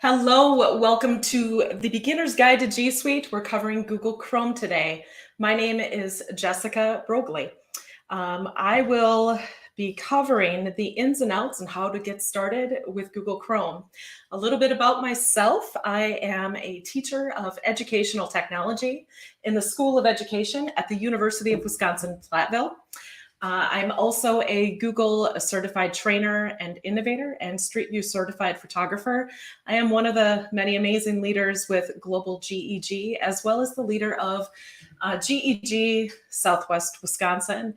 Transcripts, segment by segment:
Hello, welcome to the Beginner's Guide to G Suite. We're covering Google Chrome today. My name is Jessica Brogley. I will be covering the ins and outs and how to get started with Google Chrome. A little bit about myself. I am a teacher of educational technology in the School of Education at the University of Wisconsin-Platteville. I'm also a Google certified trainer and innovator and Street View certified photographer. I am one of the many amazing leaders with Global GEG, as well as the leader of GEG Southwest Wisconsin.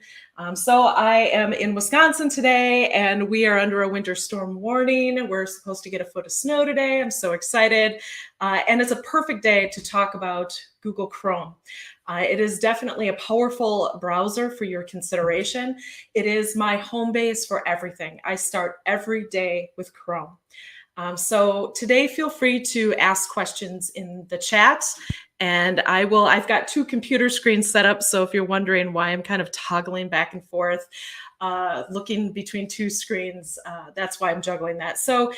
So I am in Wisconsin today, and we are under a winter storm warning. We're supposed to get a foot of snow today. I'm so excited. And it's a perfect day to talk about Google Chrome. It is definitely a powerful browser for your consideration. It is my home base for everything. I start every day with Chrome. So today, feel free to ask questions in the chat, and I've got two computer screens set up. So if you're wondering why I'm kind of toggling back and forth, looking between two screens, that's why I'm juggling that. So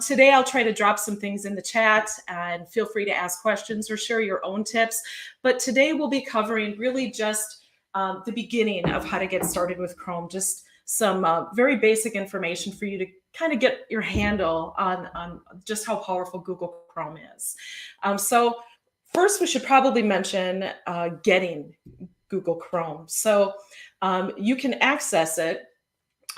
today I'll try to drop some things in the chat, and feel free to ask questions or share your own tips. But today we'll be covering really just the beginning of how to get started with Chrome, just some very basic information for you to kind of get your handle on just how powerful Google Chrome is. So first, we should probably mention getting Google Chrome. So you can access it.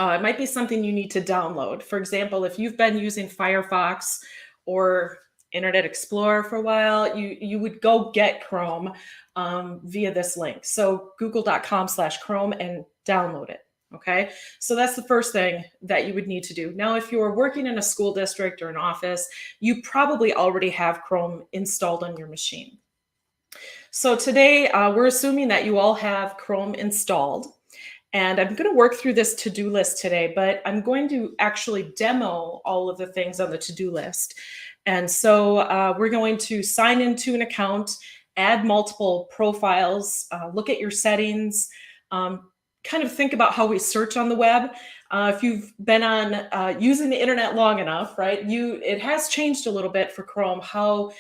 It might be something you need to download. For example, if you've been using Firefox or Internet Explorer for a while, you would go get Chrome via this link. So google.com/Chrome and download it. Okay, so that's the first thing that you would need to do. Now, if you're working in a school district or an office, you probably already have Chrome installed on your machine. So today, we're assuming that you all have Chrome installed. And I'm going to work through this to-do list today, but I'm going to actually demo all of the things on the to-do list. And so we're going to sign into an account, add multiple profiles, look at your settings, kind of think about how we search on the web. If you've been on using the internet long enough, right, it has changed a little bit for Chrome, how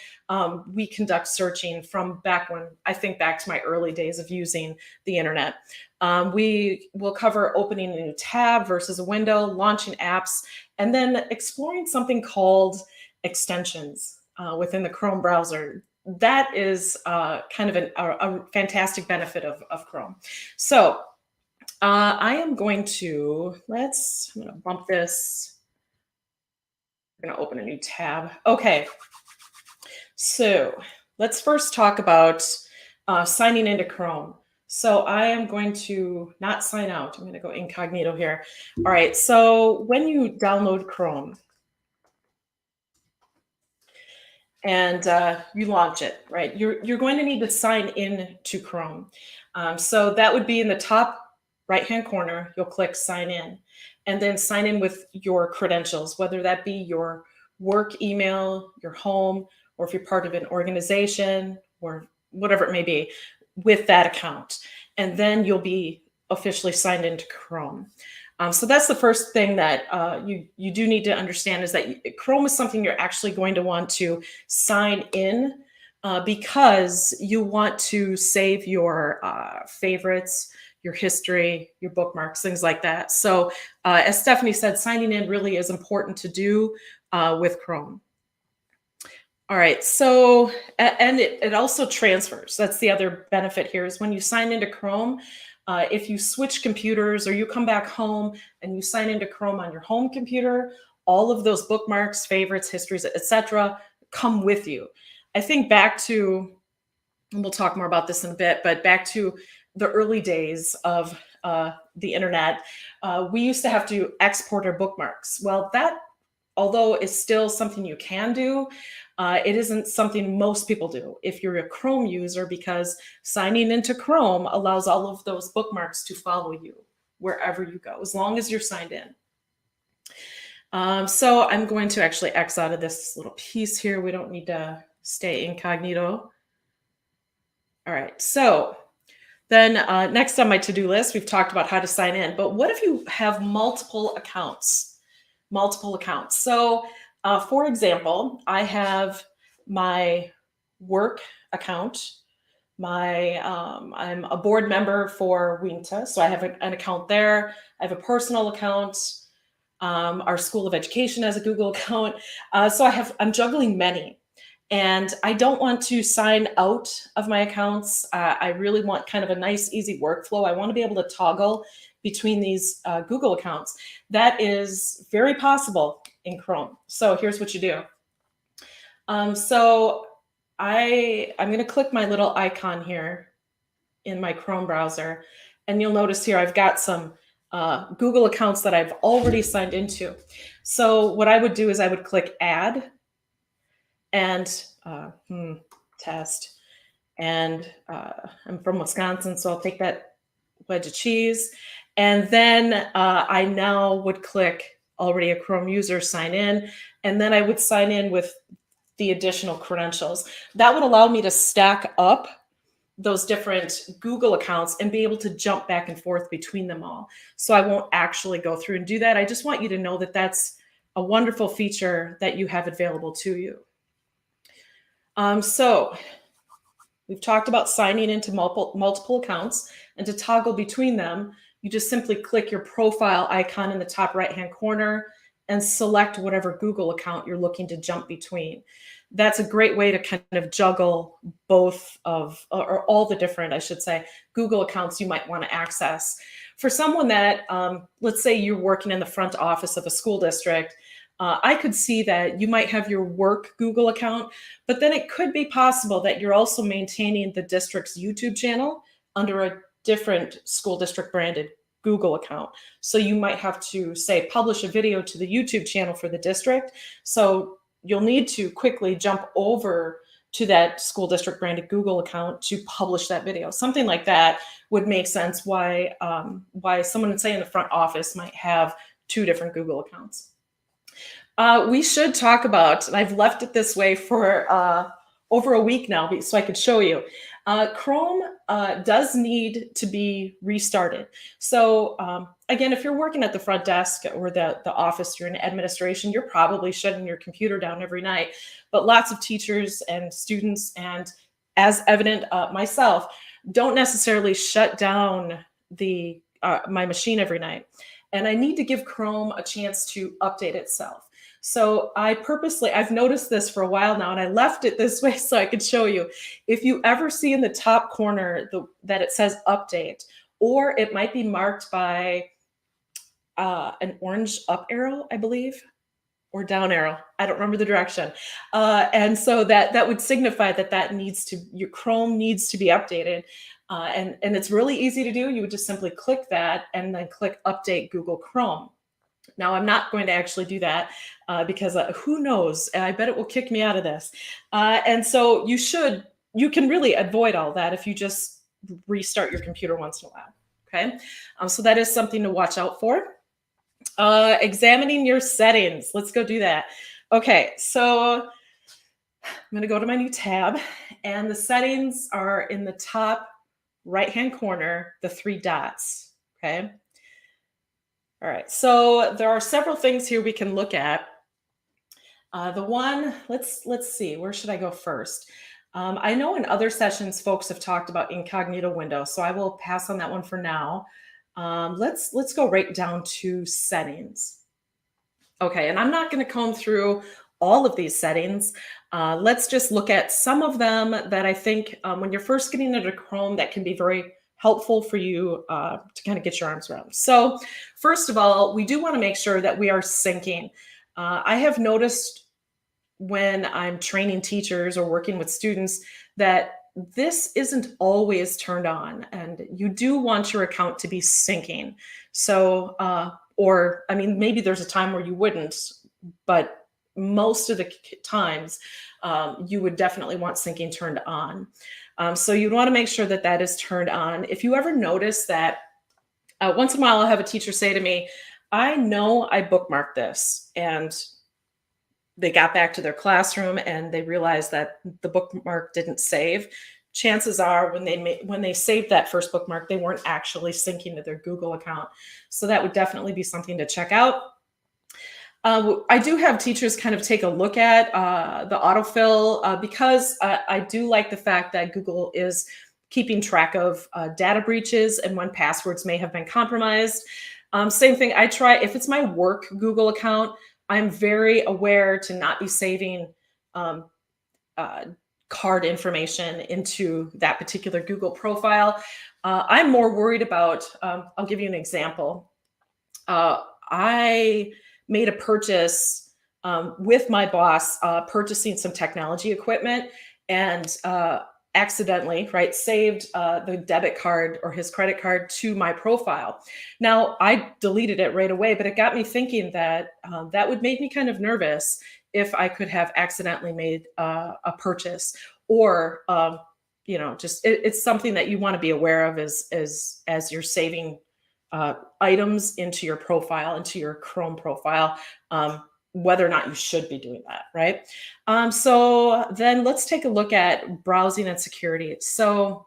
we conduct searching from back when, I think back to my early days of using the internet. We will cover opening a new tab versus a window, launching apps, and then exploring something called extensions within the Chrome browser. That is kind of a fantastic benefit of Chrome. So I am going to, I'm going to bump this. I'm going to open a new tab. Okay. So let's first talk about signing into Chrome. So I am going to not sign out. I'm going to go incognito here. All right. So when you download Chrome and you launch it, right, you're going to need to sign in to Chrome. So that would be in the top right-hand corner. You'll click sign in, and then sign in with your credentials, whether that be your work email, your home, or if you're part of an organization or whatever it may be, with that account. And then you'll be officially signed into Chrome. So that's the first thing that you do need to understand, is that Chrome is something you're actually going to want to sign in because you want to save your favorites, your history, your bookmarks, things like that. So as Stephanie said, signing in really is important to do with Chrome. All right, so, and it also transfers. That's the other benefit here, is when you sign into Chrome, if you switch computers or you come back home and you sign into Chrome on your home computer, all of those bookmarks, favorites, histories, etc., come with you. I think back to, and we'll talk more about this in a bit, but back to the early days of the internet, we used to have to export our bookmarks. Well, that, although it's still something you can do, it isn't something most people do if you're a Chrome user, because signing into Chrome allows all of those bookmarks to follow you wherever you go, as long as you're signed in. So I'm going to actually X out of this little piece here. We don't need to stay incognito. All right, so then next on my to-do list, we've talked about how to sign in, but what if you have multiple accounts? So For example, I have my work account. I'm a board member for WINTA, so I have an account there. I have a personal account. Our School of Education has a Google account. I'm juggling many. And I don't want to sign out of my accounts. I really want kind of a nice, easy workflow. I want to be able to toggle between these Google accounts. That is very possible in Chrome. So here's what you do. I'm going to click my little icon here in my Chrome browser, and you'll notice here I've got some Google accounts that I've already signed into. So what I would do is I would click Add and Test. And I'm from Wisconsin, so I'll take that wedge of cheese. And then I now would click Already a Chrome User, Sign In, and then I would sign in with the additional credentials. That would allow me to stack up those different Google accounts and be able to jump back and forth between them all. So I won't actually go through and do that. I just want you to know that that's a wonderful feature that you have available to you. So we've talked about signing into multiple accounts, and to toggle between them, you just simply click your profile icon in the top right-hand corner and select whatever Google account you're looking to jump between. That's a great way to kind of juggle both of, or all the different, I should say, Google accounts you might want to access. For someone that, let's say you're working in the front office of a school district, I could see that you might have your work Google account, but then it could be possible that you're also maintaining the district's YouTube channel under a different school district branded Google account. So you might have to, say, publish a video to the YouTube channel for the district. So you'll need to quickly jump over to that school district branded Google account to publish that video. Something like that would make sense why someone, say, in the front office might have two different Google accounts. We should talk about, and I've left it this way for over a week now so I could show you. Chrome does need to be restarted. So again, if you're working at the front desk or the office, you're in administration, you're probably shutting your computer down every night. But lots of teachers and students, and as evident myself, don't necessarily shut down my machine every night. And I need to give Chrome a chance to update itself. So I've noticed this for a while now, and I left it this way so I could show you. If you ever see in the top corner that it says update, or it might be marked by an orange up arrow, I believe, or down arrow. I don't remember the direction. And so that would signify that your Chrome needs to be updated. And it's really easy to do. You would just simply click that and then click Update Google Chrome. Now, I'm not going to actually do that because who knows? I bet it will kick me out of this. And so you can really avoid all that if you just restart your computer once in a while. Okay, so that is something to watch out for. Examining your settings. Let's go do that. Okay, so I'm going to go to my new tab, and the settings are in the top right-hand corner, the three dots. Okay. All right, so there are several things here we can look at. Let's see, where should I go first? I know in other sessions, folks have talked about incognito window, so I will pass on that one for now. Let's go right down to settings. Okay, and I'm not going to comb through all of these settings. Let's just look at some of them that I think when you're first getting into Chrome that can be very helpful for you to kind of get your arms around. So first of all, we do want to make sure that we are syncing. I have noticed when I'm training teachers or working with students that this isn't always turned on, and you do want your account to be syncing. So, maybe there's a time where you wouldn't, but most of the times you would definitely want syncing turned on. So you'd want to make sure that is turned on. If you ever notice that once in a while I'll have a teacher say to me, I know I bookmarked this, and they got back to their classroom and they realized that the bookmark didn't save. Chances are when they saved that first bookmark, they weren't actually syncing to their Google account. So that would definitely be something to check out. I do have teachers kind of take a look at the autofill because I do like the fact that Google is keeping track of data breaches and when passwords may have been compromised. Same thing, I try, if it's my work Google account, I'm very aware to not be saving um, uh, card information into that particular Google profile. I'm more worried about, I'll give you an example. I made a purchase with my boss, purchasing some technology equipment, and accidentally, right, saved the debit card or his credit card to my profile. Now, I deleted it right away, but it got me thinking that that would make me kind of nervous if I could have accidentally made a purchase or just it's something that you want to be aware of as you're saving items into your profile, into your Chrome profile, whether or not you should be doing that, right? So then let's take a look at browsing and security. So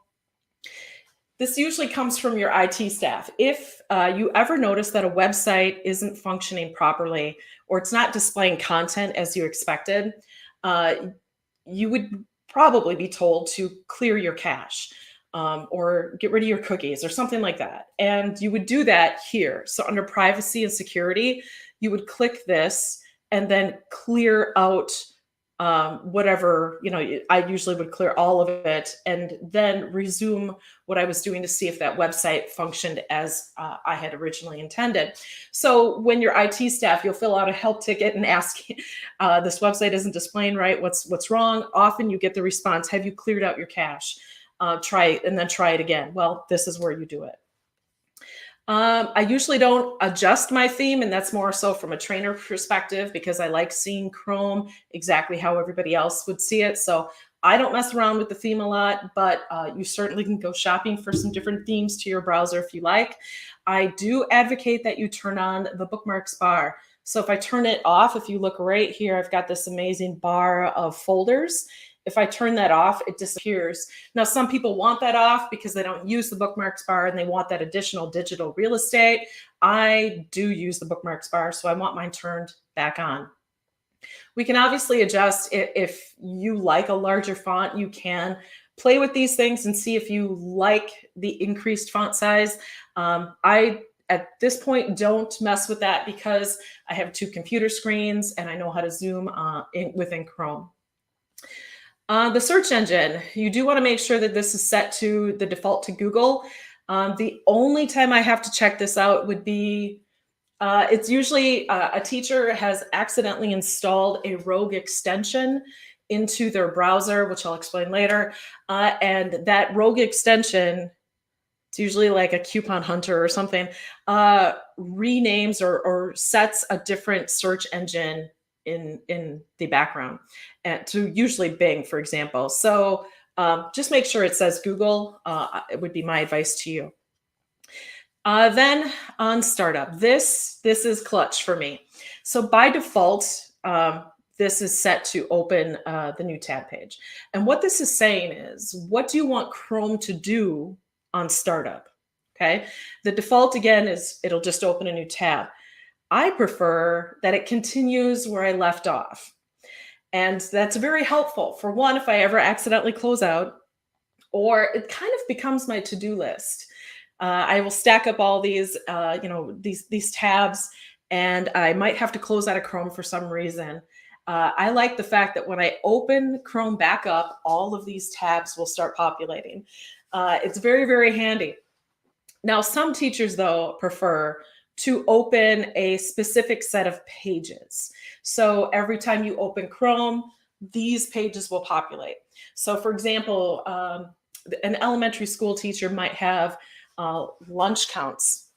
this usually comes from your IT staff. If you ever notice that a website isn't functioning properly or it's not displaying content as you expected, uh, you would probably be told to clear your cache or get rid of your cookies or something like that. And you would do that here. So under privacy and security, you would click this and then clear out whatever, I usually would clear all of it and then resume what I was doing to see if that website functioned as I had originally intended. So when your IT staff, you'll fill out a help ticket and ask, this website isn't displaying right, what's wrong? Often you get the response, have you cleared out your cache? Try it and then try it again. Well, this is where you do it. I usually don't adjust my theme, and that's more so from a trainer perspective because I like seeing Chrome exactly how everybody else would see it. So I don't mess around with the theme a lot, but you certainly can go shopping for some different themes to your browser if you like. I do advocate that you turn on the bookmarks bar. So if I turn it off, if you look right here, I've got this amazing bar of folders. If I turn that off, it disappears. Now, some people want that off because they don't use the bookmarks bar and they want that additional digital real estate. I do use the bookmarks bar, so I want mine turned back on. We can obviously adjust if you like a larger font, you can play with these things and see if you like the increased font size. I, at this point, don't mess with that because I have 2 computer screens and I know how to zoom within Chrome. The search engine, you do want to make sure that this is set to the default to Google. The only time I have to check this out would be, it's usually a teacher has accidentally installed a rogue extension into their browser, which I'll explain later. And that rogue extension, it's usually like a coupon hunter or something, renames or sets a different search engine in the background, and to usually Bing, for example. So just make sure it says Google. It would be my advice to you. Then on startup, this is clutch for me. So by default, this is set to open the new tab page. And what this is saying is, what do you want Chrome to do on startup? Okay. The default again is it'll just open a new tab. I prefer that it continues where I left off. And that's very helpful. For one, if I ever accidentally close out, or it kind of becomes my to-do list. I will stack up all these, these tabs, and I might have to close out of Chrome for some reason. I like the fact that when I open Chrome back up, all of these tabs will start populating. It's very, very handy. Now, some teachers, though, prefer to open a specific set of pages. So every time you open Chrome, these pages will populate. So for example, an elementary school teacher might have lunch counts,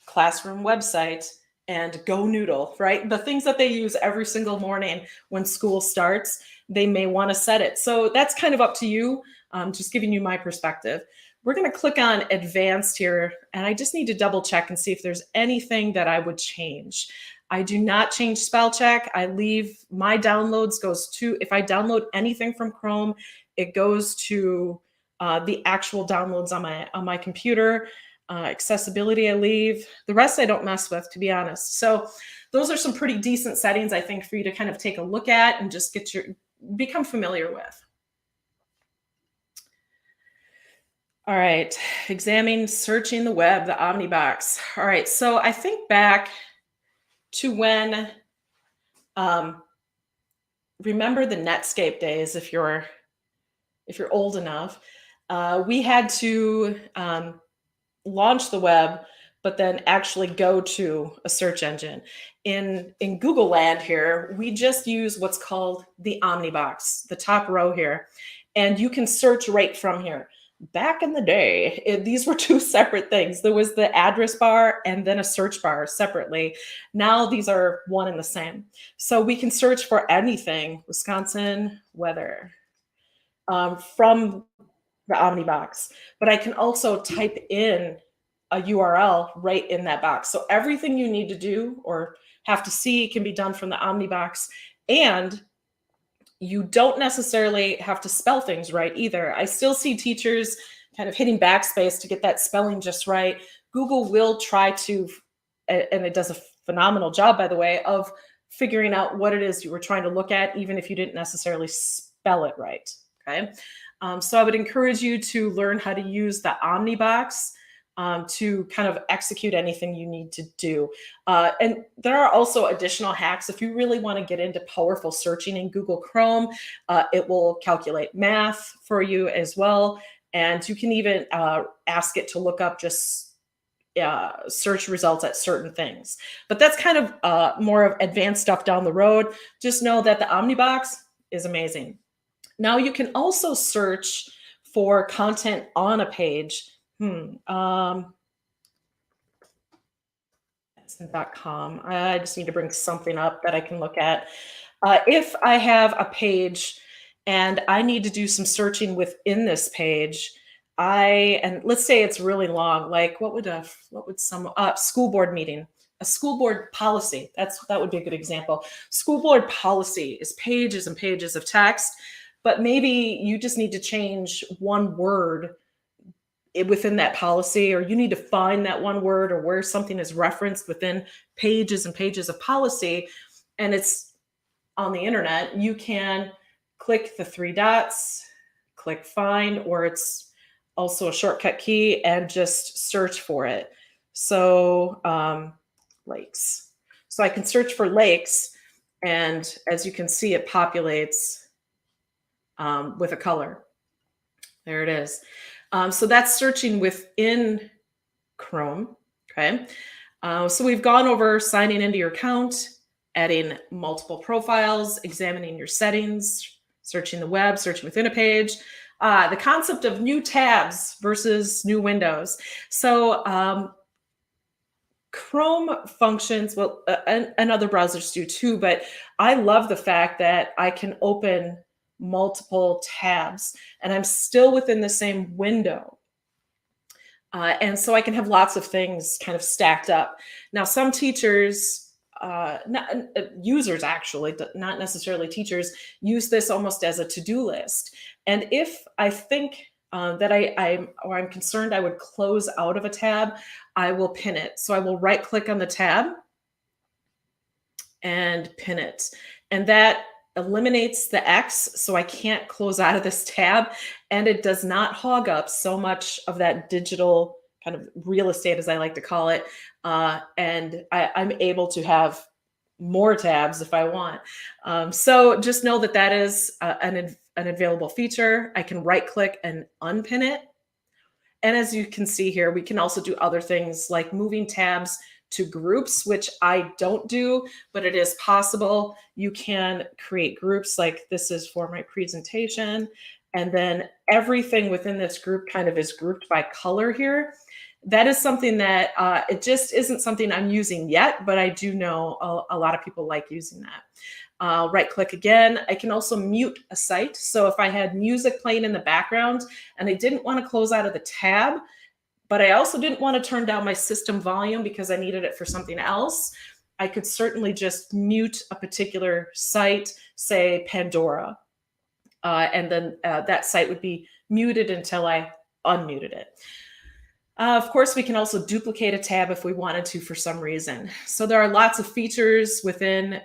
classroom website, and Go Noodle, right? The things that they use every single morning when school starts, they may want to set it. So that's kind of up to you. Just giving you my perspective. We're going to click on advanced here, and I just need to double check and see if there's anything that I would change. I do not change spell check. I leave my downloads goes to, if I download anything from Chrome, it goes to the actual downloads on my computer. Accessibility I leave. The rest I don't mess with, to be honest. So those are some pretty decent settings, I think, for you to kind of take a look at and just become familiar with. All right, examining searching the web, the Omnibox. All right, so I think back to when, um, remember the Netscape days, if you're old enough. We had to launch the web, but then actually go to a search engine. In Google land here, we just use what's called the Omnibox, the top row here, and you can search right from here. Back in the day, these were two separate things. There was the address bar and then a search bar separately. Now these are one and the same. So we can search for anything, Wisconsin weather, from the Omnibox, but I can also type in a URL right in that box. So everything you need to do or have to see can be done from the Omnibox, and you don't necessarily have to spell things right either. I still see teachers kind of hitting backspace to get that spelling just right. Google will try to, and it does a phenomenal job, by the way, of figuring out what it is you were trying to look at, even if you didn't necessarily spell it right. Okay. So I would encourage you to learn how to use the Omnibox to kind of execute anything you need to do. And there are also additional hacks. If you really want to get into powerful searching in Google Chrome, it will calculate math for you as well. And you can even ask it to look up just search results at certain things. But that's kind of more of advanced stuff down the road. Just know that the Omnibox is amazing. Now you can also search for content on a page. .com. I just need to bring something up that I can look at. If I have a page and I need to do some searching within this page, and let's say it's really long, like what would some school board meeting, a school board policy. That would be a good example. School board policy is pages and pages of text, but maybe you just need to change one word within that policy, or you need to find that one word or where something is referenced within pages and pages of policy, and it's on the internet. You can click the three dots, click find, or it's also a shortcut key, and just search for it. So lakes. So I can search for lakes, and as you can see, it populates with a color. There it is. So that's searching within Chrome. Okay. So we've gone over signing into your account, adding multiple profiles, examining your settings, searching the web, searching within a page, the concept of new tabs versus new windows. So Chrome functions, well, and other browsers do too, but I love the fact that I can open multiple tabs and I'm still within the same window. And so I can have lots of things kind of stacked up. Now, some teachers, users actually, not necessarily teachers, use this almost as a to-do list. And if I think that I'm concerned I would close out of a tab, I will pin it. So I will right click on the tab and pin it. And that eliminates the X, so I can't close out of this tab, and it does not hog up so much of that digital kind of real estate, as I like to call it, and I'm able to have more tabs if I want. So just know that that is an available feature. I can right click and unpin it. And as you can see here, we can also do other things like moving tabs to groups, which I don't do, but it is possible. You can create groups, like this is for my presentation, and then everything within this group kind of is grouped by color here. That is something that it just isn't something I'm using yet, but I do know a lot of people like using that. Right click again. I can also mute a site. So if I had music playing in the background and I didn't want to close out of the tab, but I also didn't want to turn down my system volume because I needed it for something else, I could certainly just mute a particular site, say Pandora, and then that site would be muted until I unmuted it. Of course, we can also duplicate a tab if we wanted to for some reason. So there are lots of features within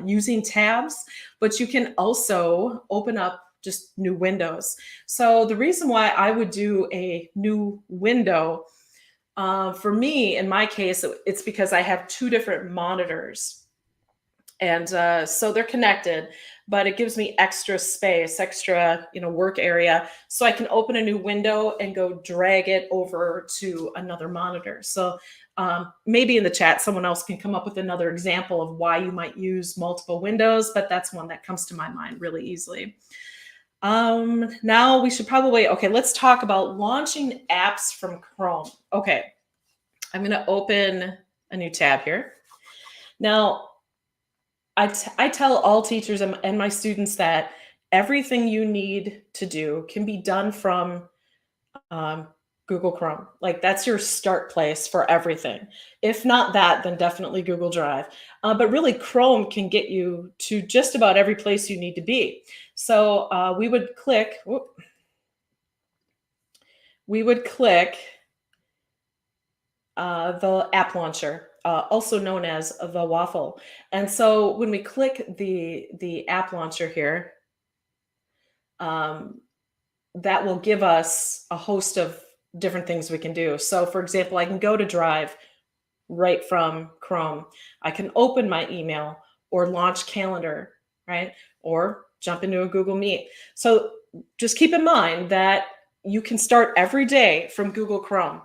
using tabs, but you can also open up just new windows. So the reason why I would do a new window, for me, in my case, it's because I have two different monitors. And so they're connected, but it gives me extra space, extra, work area, so I can open a new window and go drag it over to another monitor. So maybe in the chat someone else can come up with another example of why you might use multiple windows, but that's one that comes to my mind really easily. Now we should probably, okay, let's talk about launching apps from Chrome. Okay, I'm going to open a new tab here. Now, I tell all teachers and my students that everything you need to do can be done from um, Google Chrome. Like, that's your start place for everything. If not that, then definitely Google Drive. But really, Chrome can get you to just about every place you need to be. So we would click the app launcher, also known as the waffle. And so when we click the app launcher here, that will give us a host of different things we can do. So for example, I can go to Drive right from Chrome. I can open my email or launch Calendar, right? Or jump into a Google Meet. So just keep in mind that you can start every day from Google Chrome.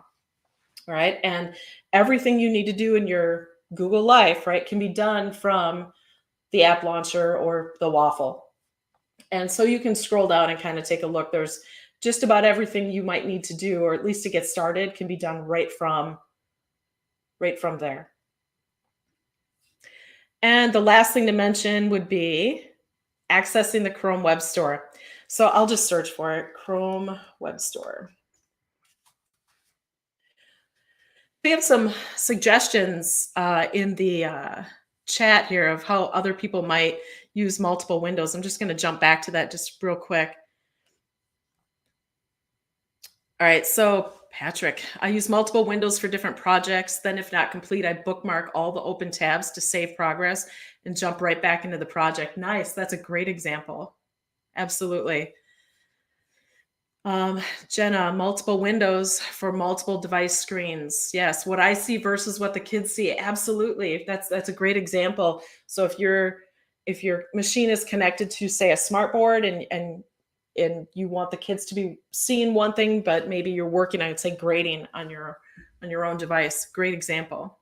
All right. And everything you need to do in your Google life, right, can be done from the app launcher or the waffle. And so you can scroll down and kind of take a look. There's just about everything you might need to do, or at least to get started, can be done right from there. And the last thing to mention would be accessing the Chrome Web Store. So I'll just search for it, Chrome Web Store. We have some suggestions in the chat here of how other people might use multiple windows. I'm just going to jump back to that just real quick. All right, so Patrick, I use multiple windows for different projects. Then if not complete, I bookmark all the open tabs to save progress and jump right back into the project. Nice, that's a great example. Absolutely. Jenna, multiple windows for multiple device screens. Yes, what I see versus what the kids see. Absolutely, that's a great example. So if your machine is connected to, say, a smart board, and you want the kids to be seeing one thing, but maybe you're working on, say, grading on your own device. Great example.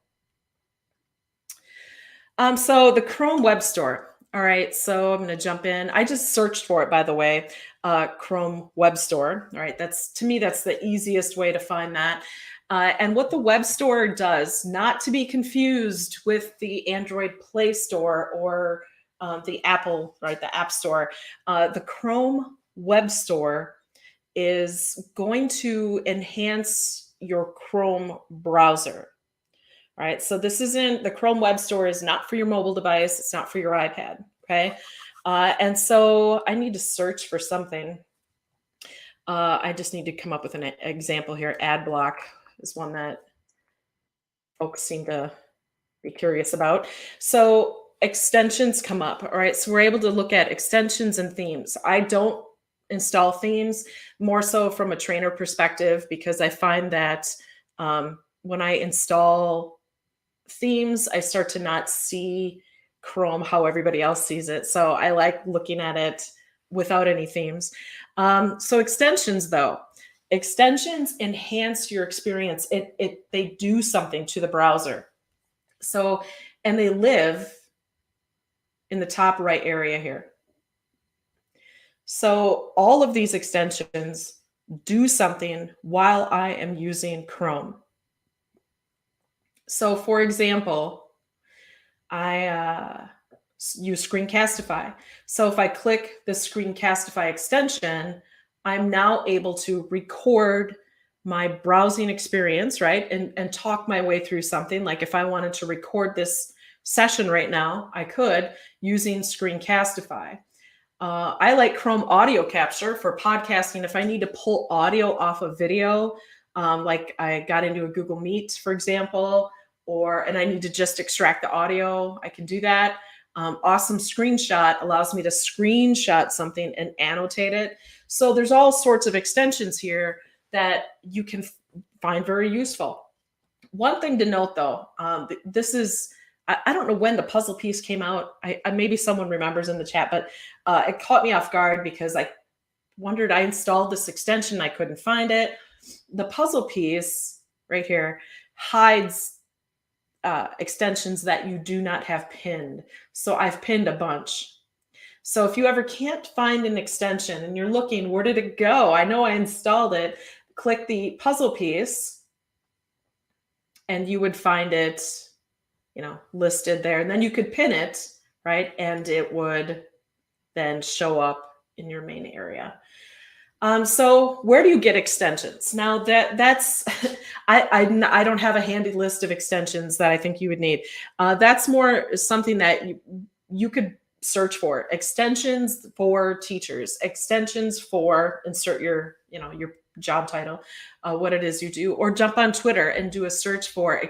So the Chrome Web Store. All right, so I'm going to jump in. I just searched for it, by the way, Chrome Web Store. All right, that's the easiest way to find that. And what the Web Store does, not to be confused with the Android Play Store or the Apple, right, the App Store. The Chrome Web Store is going to enhance your Chrome browser. All right, so this isn't, the Chrome Web Store is not for your mobile device. It's not for your iPad, okay? And so I need to search for something. I just need to come up with an example here. Ad block is one that folks seem to be curious about. So extensions come up, all right? So we're able to look at extensions and themes. I don't install themes, more so from a trainer perspective, because I find that when I install themes, I start to not see Chrome how everybody else sees it. So I like looking at it without any themes. So extensions, though, extensions enhance your experience. They do something to the browser. So, and they live in the top right area here. So all of these extensions do something while I am using Chrome. So for example, I use Screencastify. So if I click the Screencastify extension, I'm now able to record my browsing experience, right? And talk my way through something. Like if I wanted to record this session right now, I could, using Screencastify. I like Chrome Audio Capture for podcasting. If I need to pull audio off of video, like I got into a Google Meet, for example, and I need to just extract the audio, I can do that. Awesome Screenshot allows me to screenshot something and annotate it. So there's all sorts of extensions here that you can find very useful. One thing to note though, this is, I don't know when the puzzle piece came out. Maybe someone remembers in the chat, but it caught me off guard because I wondered, I installed this extension, I couldn't find it. The puzzle piece right here hides extensions that you do not have pinned. So I've pinned a bunch. So if you ever can't find an extension and you're looking, where did it go? I know I installed it. Click the puzzle piece and you would find it, listed there. And then you could pin it, right? And it would then show up in your main area. So where do you get extensions? Now that's, I don't have a handy list of extensions that I think you would need. That's more something that you could search for. Extensions for teachers, extensions for insert your job title, what it is you do, or jump on Twitter and do a search for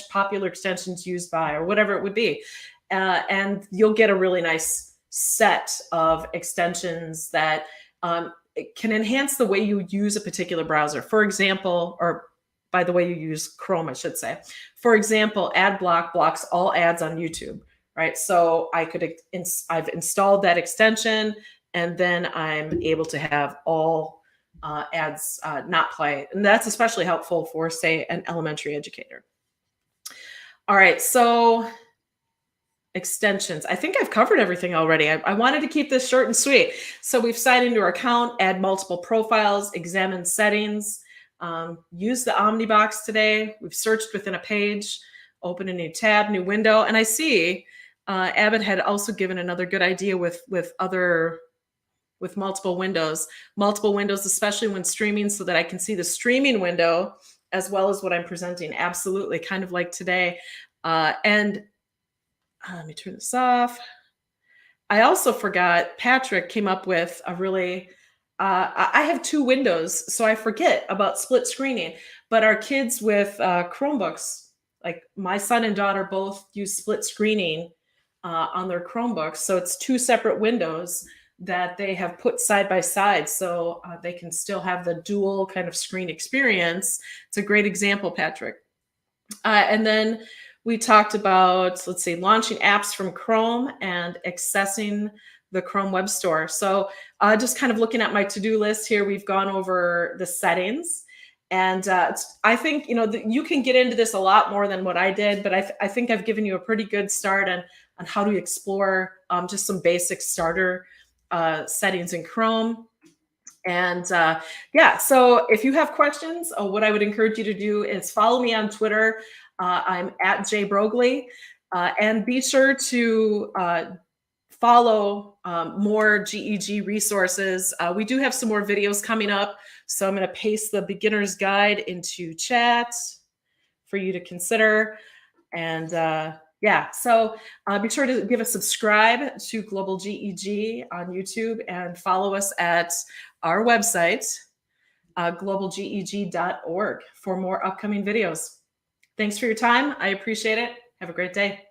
popular extensions used by, or whatever it would be. And you'll get a really nice set of extensions that, can enhance the way you use a particular browser. For example, or by the way you use Chrome, I should say. For example, AdBlock blocks all ads on YouTube, right? So I've installed that extension, and then I'm able to have all ads not play. And that's especially helpful for, say, an elementary educator. All right, so extensions. I think I've covered everything already. I wanted to keep this short and sweet. So we've signed into our account, add multiple profiles, examine settings, use the Omnibox today. We've searched within a page, open a new tab, new window. And I see Abbott had also given another good idea with multiple windows, especially when streaming, so that I can see the streaming window as well as what I'm presenting. Absolutely, kind of like today. Let me turn this off. I also forgot, Patrick came up with a really, I have two windows, so I forget about split screening, but our kids with Chromebooks, like my son and daughter both use split screening on their Chromebooks. So it's two separate windows that they have put side by side, so they can still have the dual kind of screen experience. It's a great example, Patrick. And then we talked about, let's see, launching apps from Chrome and accessing the Chrome Web Store. So just kind of looking at my to-do list here, we've gone over the settings. And I think, you can get into this a lot more than what I did, but I think I've given you a pretty good start on how to explore just some basic starter settings in Chrome. And yeah, so if you have questions, what I would encourage you to do is follow me on Twitter. I'm at @Brogley, and be sure to follow more GEG resources. We do have some more videos coming up, so I'm going to paste the beginner's guide into chat for you to consider. And yeah, so be sure to give a subscribe to Global GEG on YouTube and follow us at our website, globalgeg.org, for more upcoming videos. Thanks for your time. I appreciate it. Have a great day.